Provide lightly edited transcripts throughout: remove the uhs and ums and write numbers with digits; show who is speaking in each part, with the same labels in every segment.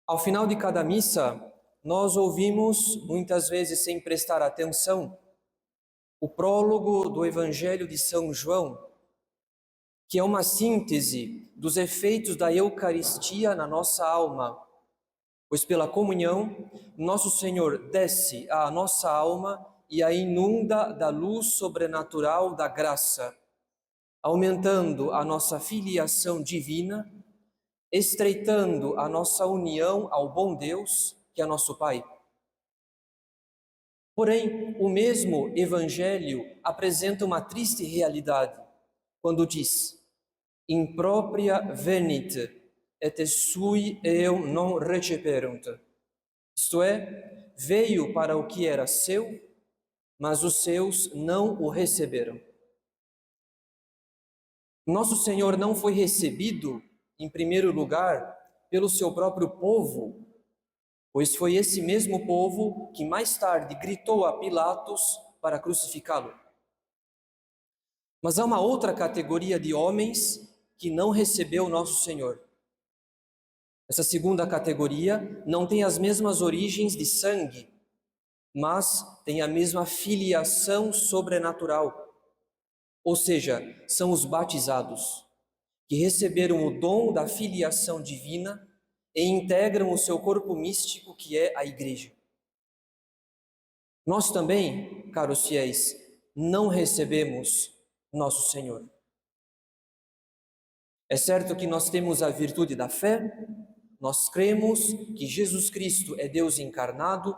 Speaker 1: Ao final de cada missa, nós ouvimos, muitas vezes sem prestar atenção, o prólogo do Evangelho de São João, que é uma síntese dos efeitos da Eucaristia na nossa alma, pois pela comunhão, nosso Senhor desce à nossa alma e a inunda da luz sobrenatural da graça, aumentando a nossa filiação divina, estreitando a nossa união ao bom Deus, que é nosso Pai. Porém, o mesmo Evangelho apresenta uma triste realidade, quando diz: impropria venit, et sui eo non receperunt. Isto é, veio para o que era seu, mas os seus não o receberam. Nosso Senhor não foi recebido, em primeiro lugar, pelo seu próprio povo, pois foi esse mesmo povo que mais tarde gritou a Pilatos para crucificá-lo. Mas há uma outra categoria de homens que não recebeu nosso Senhor. Essa segunda categoria não tem as mesmas origens de sangue, mas tem a mesma filiação sobrenatural. Ou seja, são os batizados, que receberam o dom da filiação divina e integram o seu corpo místico, que é a Igreja. Nós também, caros fiéis, não recebemos nosso Senhor. É certo que nós temos a virtude da fé, nós cremos que Jesus Cristo é Deus encarnado.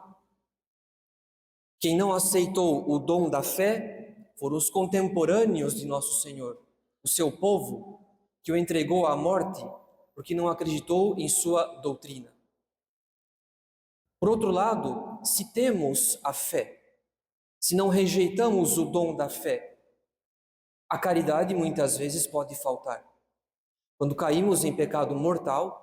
Speaker 1: Quem não aceitou o dom da fé foram os contemporâneos de nosso Senhor, o seu povo, que o entregou à morte porque não acreditou em sua doutrina. Por outro lado, se temos a fé, se não rejeitamos o dom da fé, a caridade muitas vezes pode faltar. Quando caímos em pecado mortal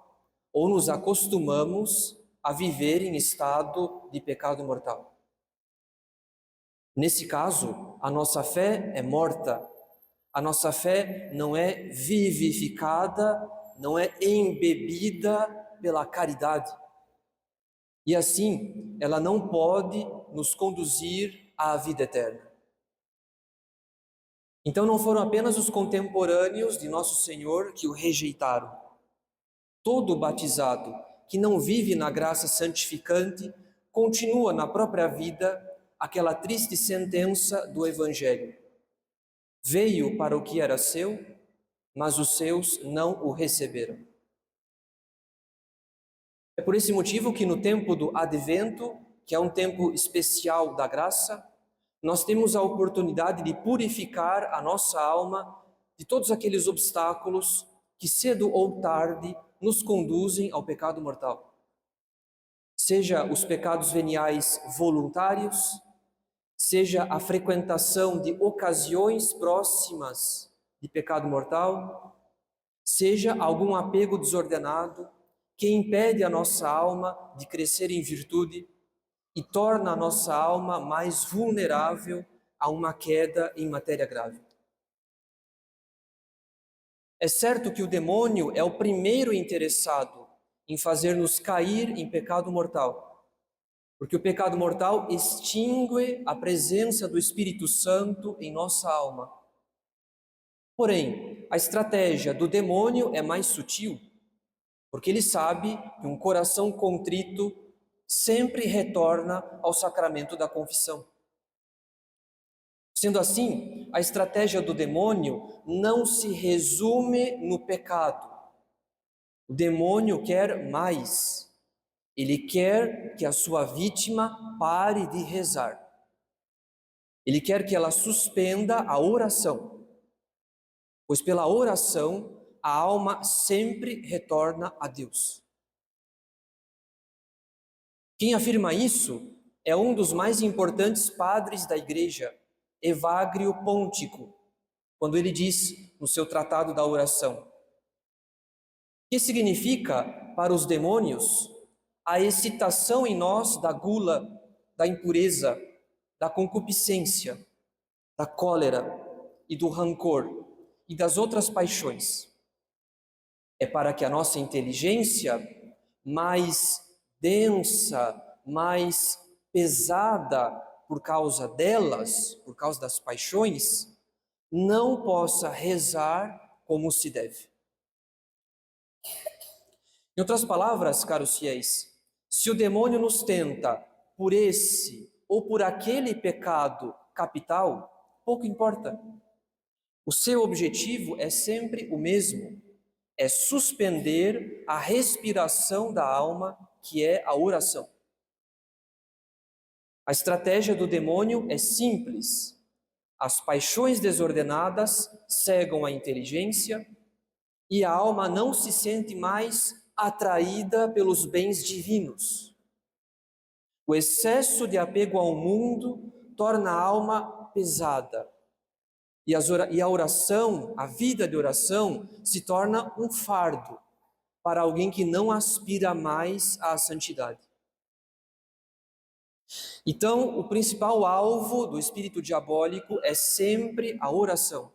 Speaker 1: ou nos acostumamos a viver em estado de pecado mortal. Nesse caso, a nossa fé é morta, a nossa fé não é vivificada, não é embebida pela caridade. E assim, ela não pode nos conduzir à vida eterna. Então não foram apenas os contemporâneos de nosso Senhor que o rejeitaram. Todo batizado que não vive na graça santificante continua na própria vida aquela triste sentença do Evangelho. Veio para o que era seu, mas os seus não o receberam. É por esse motivo que no tempo do Advento, que é um tempo especial da graça, nós temos a oportunidade de purificar a nossa alma de todos aqueles obstáculos que cedo ou tarde nos conduzem ao pecado mortal. Seja os pecados veniais voluntários, seja a frequentação de ocasiões próximas de pecado mortal, seja algum apego desordenado que impede a nossa alma de crescer em virtude e torna a nossa alma mais vulnerável a uma queda em matéria grave. É certo que o demônio é o primeiro interessado em fazer-nos cair em pecado mortal, porque o pecado mortal extingue a presença do Espírito Santo em nossa alma. Porém, a estratégia do demônio é mais sutil, porque ele sabe que um coração contrito sempre retorna ao sacramento da confissão. Sendo assim, a estratégia do demônio não se resume no pecado. O demônio quer mais. Ele quer que a sua vítima pare de rezar. Ele quer que ela suspenda a oração, pois pela oração a alma sempre retorna a Deus. Quem afirma isso é um dos mais importantes padres da Igreja, Evagrio Pontico, quando ele diz no seu tratado da oração: que significa para os demônios a excitação em nós da gula, da impureza, da concupiscência, da cólera e do rancor e das outras paixões. É para que a nossa inteligência mais densa, mais pesada por causa delas, por causa das paixões, não possa rezar como se deve. Em outras palavras, caros fiéis, se o demônio nos tenta por esse ou por aquele pecado capital, pouco importa. O seu objetivo é sempre o mesmo, é suspender a respiração da alma, que é a oração. A estratégia do demônio é simples. As paixões desordenadas cegam a inteligência e a alma não se sente mais atraída pelos bens divinos. O excesso de apego ao mundo torna a alma pesada. E a oração, a vida de oração, se torna um fardo para alguém que não aspira mais à santidade. Então, o principal alvo do espírito diabólico é sempre a oração.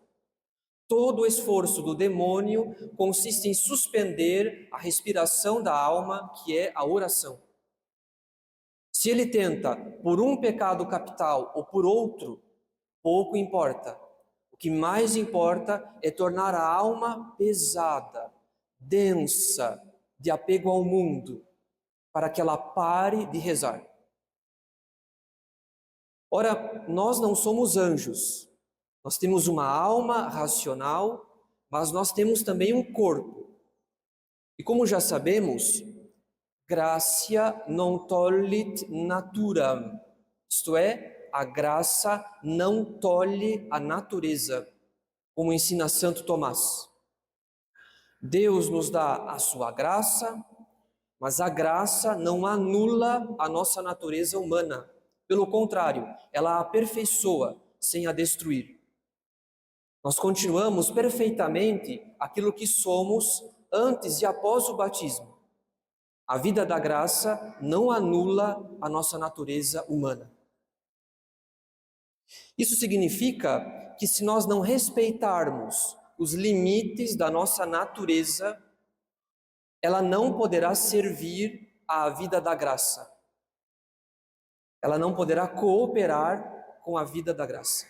Speaker 1: Todo o esforço do demônio consiste em suspender a respiração da alma, que é a oração. Se ele tenta por um pecado capital ou por outro, pouco importa. O que mais importa é tornar a alma pesada, densa, de apego ao mundo, para que ela pare de rezar. Ora, nós não somos anjos. Nós temos uma alma racional, mas nós temos também um corpo. E como já sabemos, gratia non tollit naturam, isto é, a graça não tolhe a natureza, como ensina Santo Tomás. Deus nos dá a sua graça, mas a graça não anula a nossa natureza humana. Pelo contrário, ela a aperfeiçoa sem a destruir. Nós continuamos perfeitamente aquilo que somos antes e após o batismo. A vida da graça não anula a nossa natureza humana. Isso significa que se nós não respeitarmos os limites da nossa natureza, ela não poderá servir à vida da graça. Ela não poderá cooperar com a vida da graça.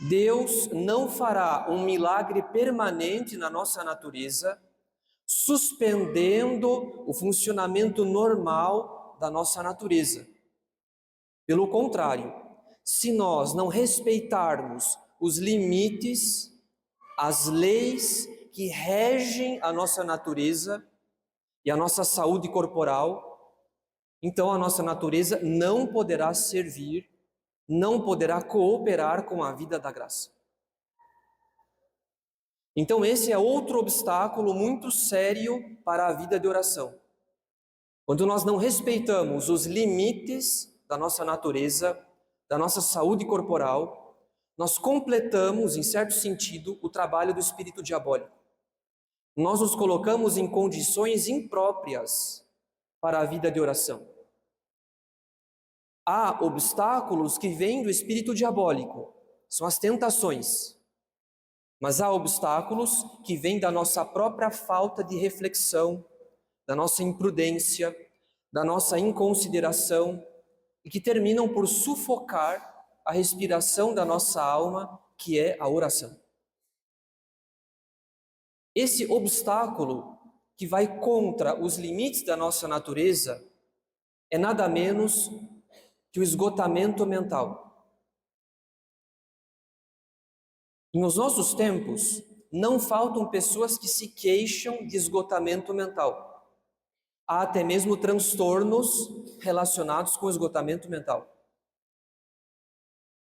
Speaker 1: Deus não fará um milagre permanente na nossa natureza, suspendendo o funcionamento normal da nossa natureza. Pelo contrário, se nós não respeitarmos os limites, as leis que regem a nossa natureza e a nossa saúde corporal, então a nossa natureza não poderá servir, não poderá cooperar com a vida da graça. Então esse é outro obstáculo muito sério para a vida de oração. Quando nós não respeitamos os limites da nossa natureza, da nossa saúde corporal, nós completamos, em certo sentido, o trabalho do espírito diabólico. Nós nos colocamos em condições impróprias para a vida de oração. Há obstáculos que vêm do espírito diabólico, são as tentações. Mas há obstáculos que vêm da nossa própria falta de reflexão, da nossa imprudência, da nossa inconsideração, e que terminam por sufocar a respiração da nossa alma, que é a oração. Esse obstáculo que vai contra os limites da nossa natureza é nada menos que o esgotamento mental. E nos nossos tempos, não faltam pessoas que se queixam de esgotamento mental. Há até mesmo transtornos relacionados com o esgotamento mental.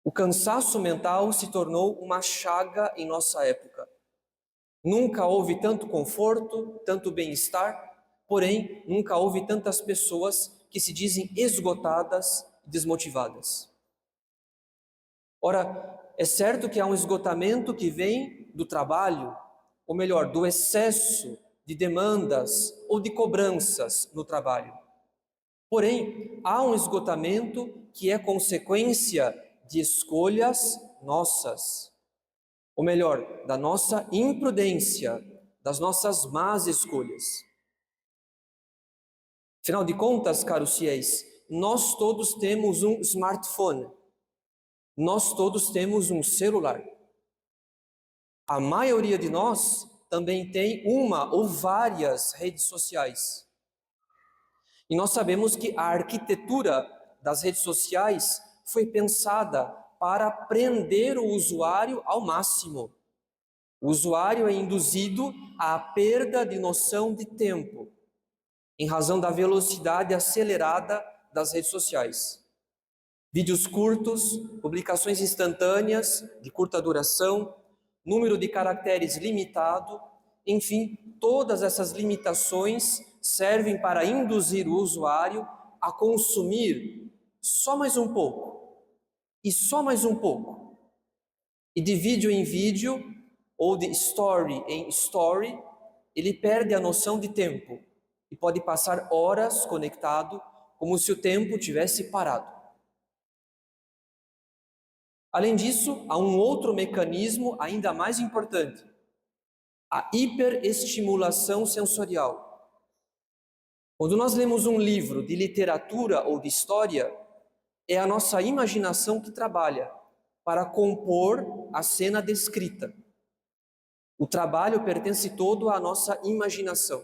Speaker 1: O cansaço mental se tornou uma chaga em nossa época. Nunca houve tanto conforto, tanto bem-estar, porém, nunca houve tantas pessoas que se dizem esgotadas e desmotivadas. Ora, é certo que há um esgotamento que vem do trabalho, ou melhor, do excesso de demandas ou de cobranças no trabalho. Porém, há um esgotamento que é consequência de escolhas nossas, ou melhor, da nossa imprudência, das nossas más escolhas. Afinal de contas, caros fiéis, nós todos temos um smartphone, nós todos temos um celular. A maioria de nós também tem uma ou várias redes sociais. E nós sabemos que a arquitetura das redes sociais foi pensada para prender o usuário ao máximo. O usuário é induzido à perda de noção de tempo, em razão da velocidade acelerada das redes sociais. Vídeos curtos, publicações instantâneas, de curta duração, número de caracteres limitado, enfim, todas essas limitações servem para induzir o usuário a consumir só mais um pouco, e só mais um pouco. E de vídeo em vídeo, ou de story em story, ele perde a noção de tempo e pode passar horas conectado, como se o tempo tivesse parado. Além disso, há um outro mecanismo ainda mais importante: a hiperestimulação sensorial. Quando nós lemos um livro de literatura ou de história, é a nossa imaginação que trabalha para compor a cena descrita. O trabalho pertence todo à nossa imaginação.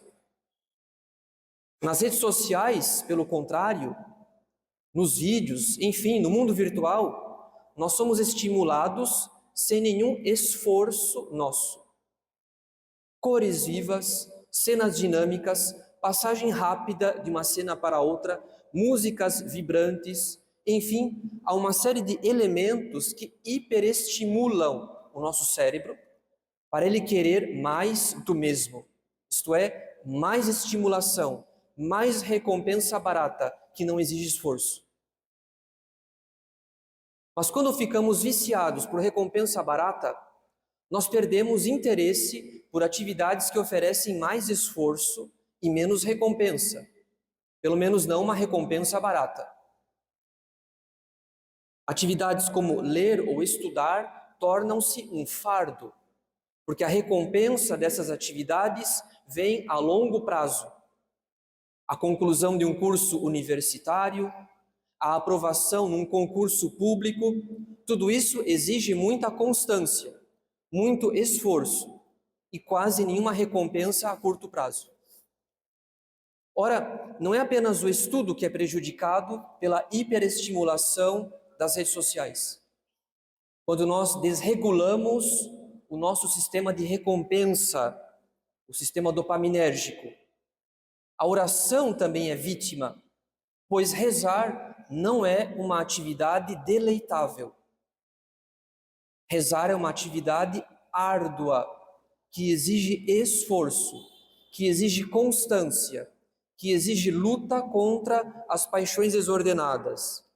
Speaker 1: Nas redes sociais, pelo contrário, nos vídeos, enfim, no mundo virtual, nós somos estimulados sem nenhum esforço nosso. Cores vivas, cenas dinâmicas, passagem rápida de uma cena para outra, músicas vibrantes, enfim, há uma série de elementos que hiperestimulam o nosso cérebro para ele querer mais do mesmo, isto é, mais estimulação, mais recompensa barata, que não exige esforço. Mas quando ficamos viciados por recompensa barata, nós perdemos interesse por atividades que oferecem mais esforço e menos recompensa, pelo menos não uma recompensa barata. Atividades como ler ou estudar tornam-se um fardo, porque a recompensa dessas atividades vem a longo prazo. A conclusão de um curso universitário, a aprovação num concurso público, tudo isso exige muita constância, muito esforço e quase nenhuma recompensa a curto prazo. Ora, não é apenas o estudo que é prejudicado pela hiperestimulação das redes sociais. Quando nós desregulamos o nosso sistema de recompensa, o sistema dopaminérgico, a oração também é vítima, pois rezar não é uma atividade deleitável. Rezar é uma atividade árdua, que exige esforço, que exige constância, que exige luta contra as paixões desordenadas,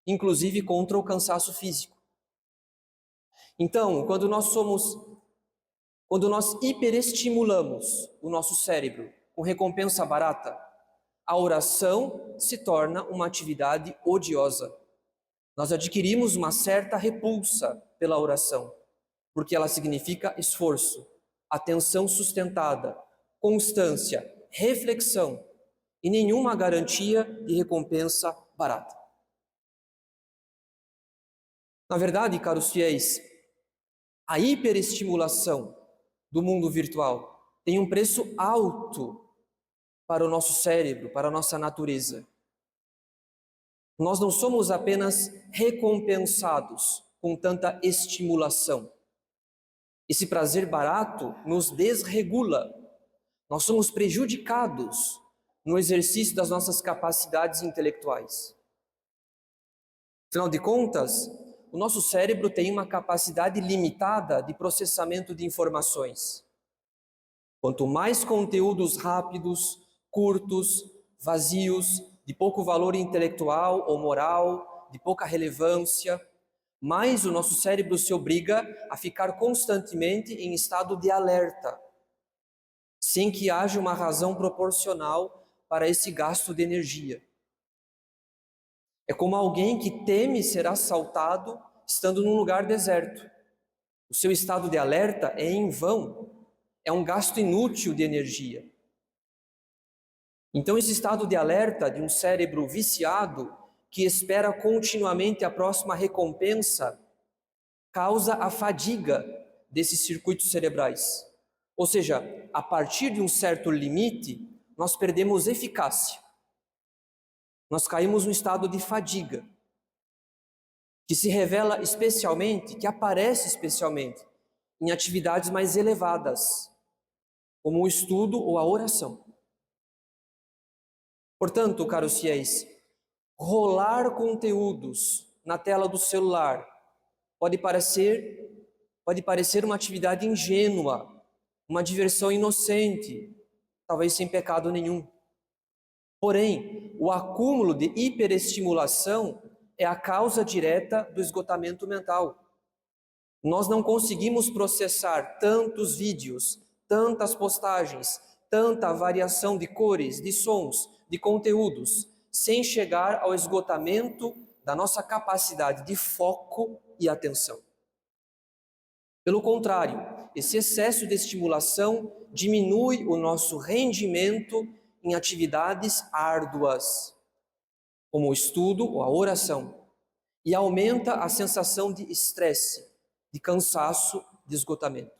Speaker 1: inclusive contra o cansaço físico. Então, quando nós hiperestimulamos o nosso cérebro com recompensa barata, a oração se torna uma atividade odiosa. Nós adquirimos uma certa repulsa pela oração, porque ela significa esforço, atenção sustentada, constância, reflexão e nenhuma garantia de recompensa barata. Na verdade, caros fiéis, a hiperestimulação do mundo virtual tem um preço alto para o nosso cérebro, para a nossa natureza. Nós não somos apenas recompensados com tanta estimulação. Esse prazer barato nos desregula. Nós somos prejudicados no exercício das nossas capacidades intelectuais. Afinal de contas, o nosso cérebro tem uma capacidade limitada de processamento de informações. Quanto mais conteúdos rápidos, curtos, vazios, de pouco valor intelectual ou moral, de pouca relevância, mais o nosso cérebro se obriga a ficar constantemente em estado de alerta, sem que haja uma razão proporcional para esse gasto de energia. É como alguém que teme ser assaltado estando num lugar deserto. O seu estado de alerta é em vão, é um gasto inútil de energia. Então, esse estado de alerta de um cérebro viciado, que espera continuamente a próxima recompensa, causa a fadiga desses circuitos cerebrais. Ou seja, a partir de um certo limite, nós perdemos eficácia. Nós caímos num estado de fadiga, que se revela especialmente, que aparece especialmente em atividades mais elevadas, como o estudo ou a oração. Portanto, caros fiéis, rolar conteúdos na tela do celular pode parecer uma atividade ingênua, uma diversão inocente, talvez sem pecado nenhum. Porém, o acúmulo de hiperestimulação é a causa direta do esgotamento mental. Nós não conseguimos processar tantos vídeos, tantas postagens, tanta variação de cores, de sons, de conteúdos, sem chegar ao esgotamento da nossa capacidade de foco e atenção. Pelo contrário, esse excesso de estimulação diminui o nosso rendimento em atividades árduas, como o estudo ou a oração, e aumenta a sensação de estresse, de cansaço, de esgotamento.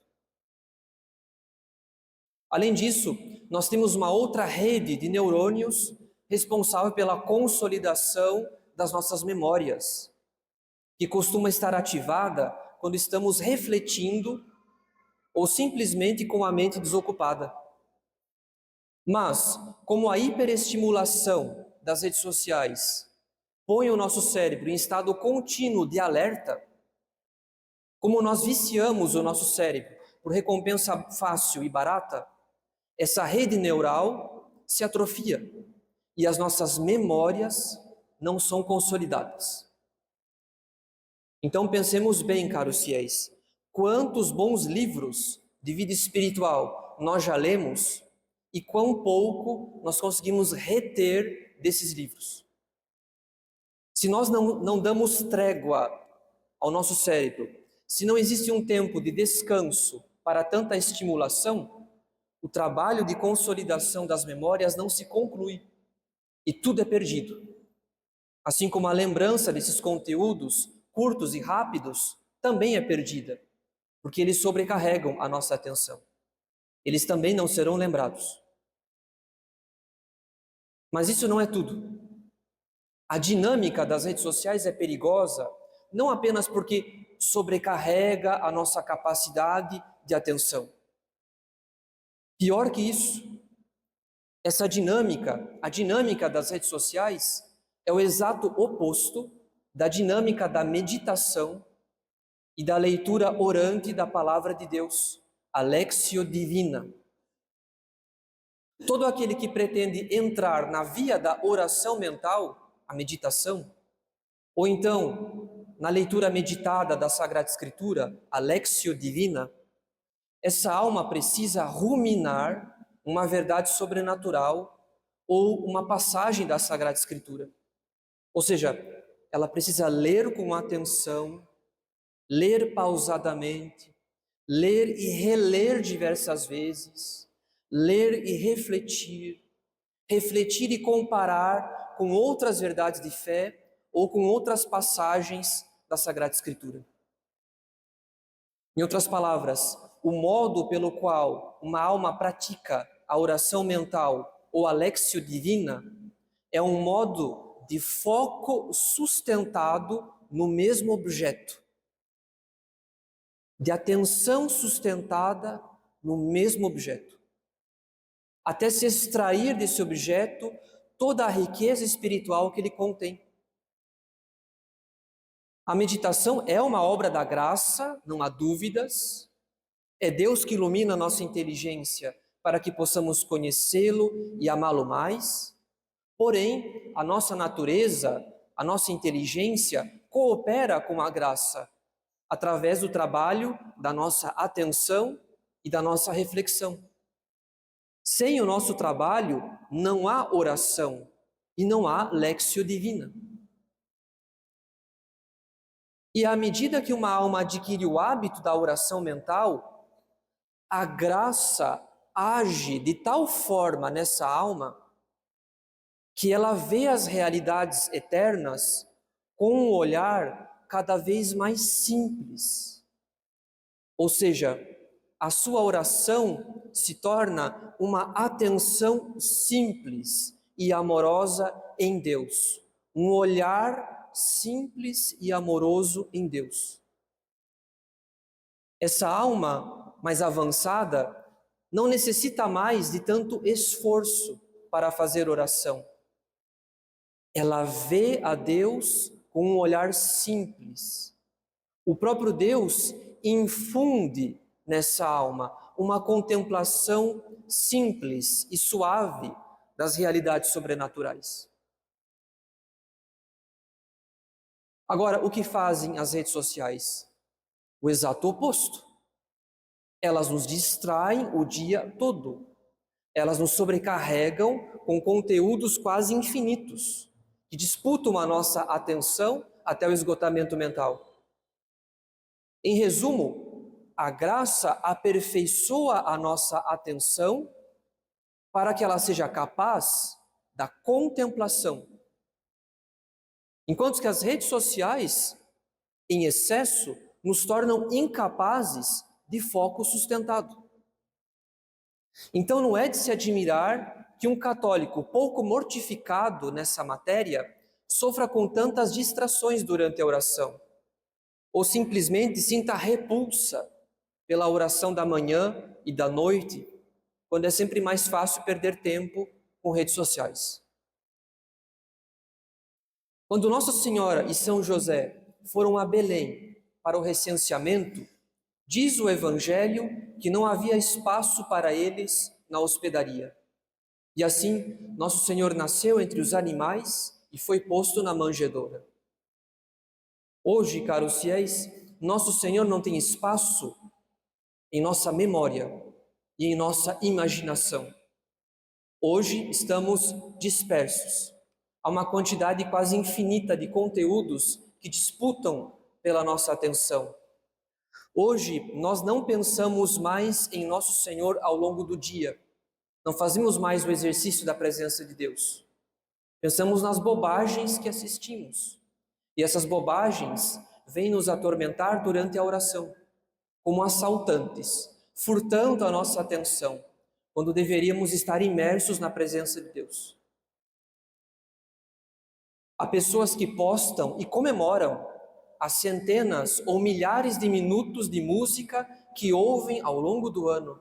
Speaker 1: Além disso, nós temos uma outra rede de neurônios responsável pela consolidação das nossas memórias, que costuma estar ativada quando estamos refletindo ou simplesmente com a mente desocupada. Mas, como a hiperestimulação das redes sociais põe o nosso cérebro em estado contínuo de alerta, como nós viciamos o nosso cérebro por recompensa fácil e barata, essa rede neural se atrofia e as nossas memórias não são consolidadas. Então pensemos bem, caros fiéis, quantos bons livros de vida espiritual nós já lemos e quão pouco nós conseguimos reter desses livros. Se nós não damos trégua ao nosso cérebro, se não existe um tempo de descanso para tanta estimulação, o trabalho de consolidação das memórias não se conclui e tudo é perdido. Assim como a lembrança desses conteúdos curtos e rápidos também é perdida, porque eles sobrecarregam a nossa atenção. Eles também não serão lembrados. Mas isso não é tudo. A dinâmica das redes sociais é perigosa, não apenas porque sobrecarrega a nossa capacidade de atenção. Pior que isso, essa dinâmica, a dinâmica das redes sociais, é o exato oposto da dinâmica da meditação e da leitura orante da palavra de Deus, a Lectio Divina. Todo aquele que pretende entrar na via da oração mental, a meditação, ou então na leitura meditada da Sagrada Escritura, a Lectio Divina, essa alma precisa ruminar uma verdade sobrenatural ou uma passagem da Sagrada Escritura. Ou seja, ela precisa ler com atenção, ler pausadamente, ler e reler diversas vezes, ler e refletir, refletir e comparar com outras verdades de fé ou com outras passagens da Sagrada Escritura. Em outras palavras, o modo pelo qual uma alma pratica a oração mental ou a Lectio Divina é um modo de foco sustentado no mesmo objeto, de atenção sustentada no mesmo objeto, até se extrair desse objeto toda a riqueza espiritual que ele contém. A meditação é uma obra da graça, não há dúvidas. É Deus que ilumina a nossa inteligência para que possamos conhecê-lo e amá-lo mais. Porém, a nossa natureza, a nossa inteligência coopera com a graça através do trabalho da nossa atenção e da nossa reflexão. Sem o nosso trabalho, não há oração e não há Lectio Divina. E à medida que uma alma adquire o hábito da oração mental, a graça age de tal forma nessa alma que ela vê as realidades eternas com um olhar cada vez mais simples. Ou seja, a sua oração se torna uma atenção simples e amorosa em Deus. Um olhar simples e amoroso em Deus. Essa alma mais avançada não necessita mais de tanto esforço para fazer oração. Ela vê a Deus com um olhar simples. O próprio Deus infunde nessa alma uma contemplação simples e suave das realidades sobrenaturais. Agora, o que fazem as redes sociais? O exato oposto. Elas nos distraem o dia todo. Elas nos sobrecarregam com conteúdos quase infinitos, que disputam a nossa atenção até o esgotamento mental. Em resumo, a graça aperfeiçoa a nossa atenção para que ela seja capaz da contemplação. Enquanto que as redes sociais, em excesso, nos tornam incapazes de foco sustentado. Então não é de se admirar que um católico pouco mortificado nessa matéria sofra com tantas distrações durante a oração, ou simplesmente sinta repulsa pela oração da manhã e da noite, quando é sempre mais fácil perder tempo com redes sociais. Quando Nossa Senhora e São José foram a Belém para o recenseamento, diz o Evangelho que não havia espaço para eles na hospedaria. E assim, Nosso Senhor nasceu entre os animais e foi posto na manjedoura. Hoje, caros fiéis, Nosso Senhor não tem espaço em nossa memória e em nossa imaginação. Hoje estamos dispersos. Há uma quantidade quase infinita de conteúdos que disputam pela nossa atenção. Hoje nós não pensamos mais em Nosso Senhor ao longo do dia. Não fazemos mais o exercício da presença de Deus. Pensamos nas bobagens que assistimos. E essas bobagens vêm nos atormentar durante a oração, como assaltantes, furtando a nossa atenção, quando deveríamos estar imersos na presença de Deus. Há pessoas que postam e comemoram as centenas ou milhares de minutos de música que ouvem ao longo do ano.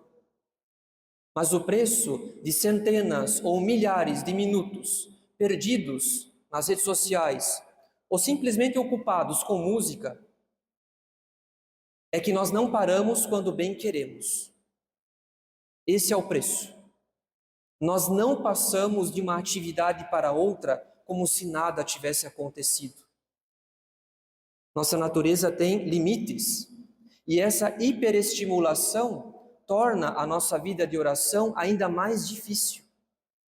Speaker 1: Mas o preço de centenas ou milhares de minutos perdidos nas redes sociais ou simplesmente ocupados com música é que nós não paramos quando bem queremos. Esse é o preço. Nós não passamos de uma atividade para outra como se nada tivesse acontecido. Nossa natureza tem limites e essa hiperestimulação torna a nossa vida de oração ainda mais difícil,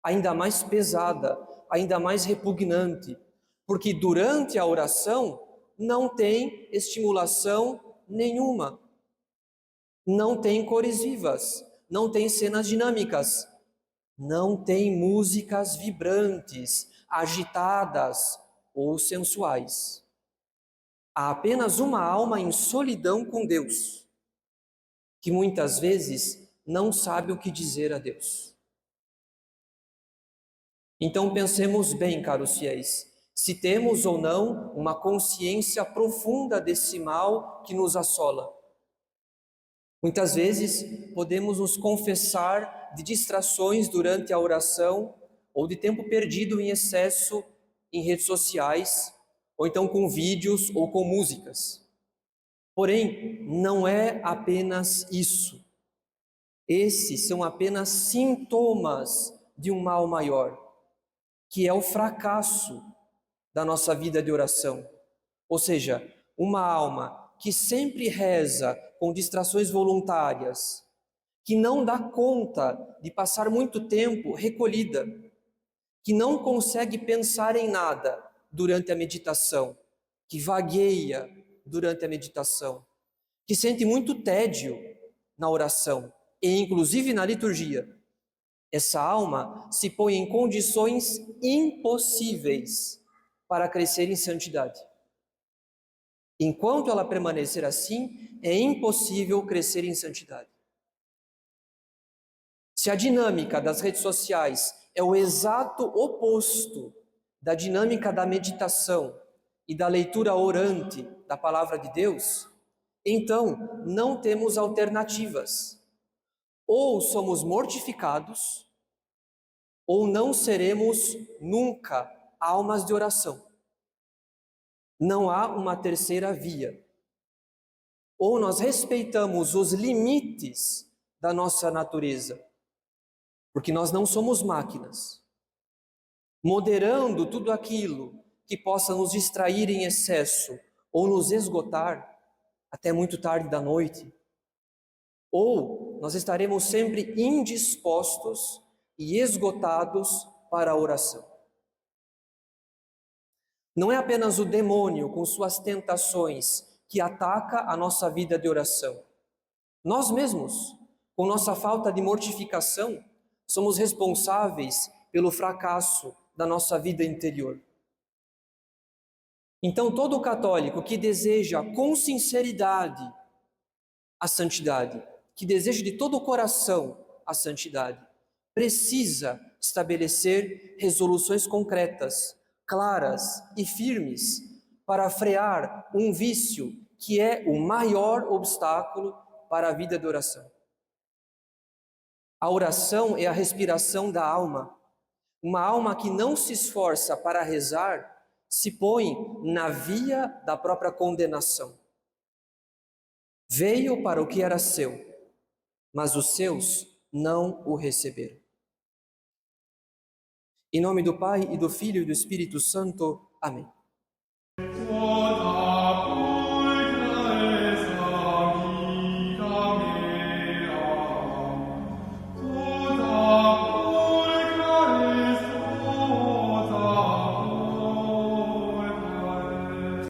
Speaker 1: ainda mais pesada, ainda mais repugnante, porque durante a oração não tem estimulação nenhuma, não tem cores vivas, não tem cenas dinâmicas, não tem músicas vibrantes, agitadas ou sensuais. Há apenas uma alma em solidão com Deus, que muitas vezes não sabe o que dizer a Deus. Então pensemos bem, caros fiéis, se temos ou não uma consciência profunda desse mal que nos assola. Muitas vezes podemos nos confessar de distrações durante a oração ou de tempo perdido em excesso em redes sociais, ou então com vídeos ou com músicas. Porém, não é apenas isso. Esses são apenas sintomas de um mal maior, que é o fracasso da nossa vida de oração. Ou seja, uma alma que sempre reza com distrações voluntárias, que não dá conta de passar muito tempo recolhida, que não consegue pensar em nada durante a meditação, que vagueia durante a meditação, que sente muito tédio na oração e inclusive na liturgia. essa alma se põe em condições impossíveis para crescer em santidade. Enquanto ela permanecer assim, é impossível crescer em santidade. Se a dinâmica das redes sociais é o exato oposto da dinâmica da meditação e da leitura orante da palavra de Deus, então não temos alternativas. Ou somos mortificados, ou não seremos nunca almas de oração. Não há uma terceira via. Ou nós respeitamos os limites da nossa natureza, porque nós não somos máquinas, moderando tudo aquilo que possa nos distrair em excesso ou nos esgotar até muito tarde da noite. Ou nós estaremos sempre indispostos e esgotados para a oração. Não é apenas o demônio com suas tentações que ataca a nossa vida de oração. Nós mesmos, com nossa falta de mortificação, somos responsáveis pelo fracasso da nossa vida interior. Então, todo católico que deseja com sinceridade a santidade, que deseja de todo o coração a santidade, precisa estabelecer resoluções concretas, claras e firmes para frear um vício que é o maior obstáculo para a vida de oração. A oração é a respiração da alma. Uma alma que não se esforça para rezar se põe na via da própria condenação. Veio para o que era seu, mas os seus não o receberam. Em nome do Pai, e do Filho e do Espírito Santo. Amém.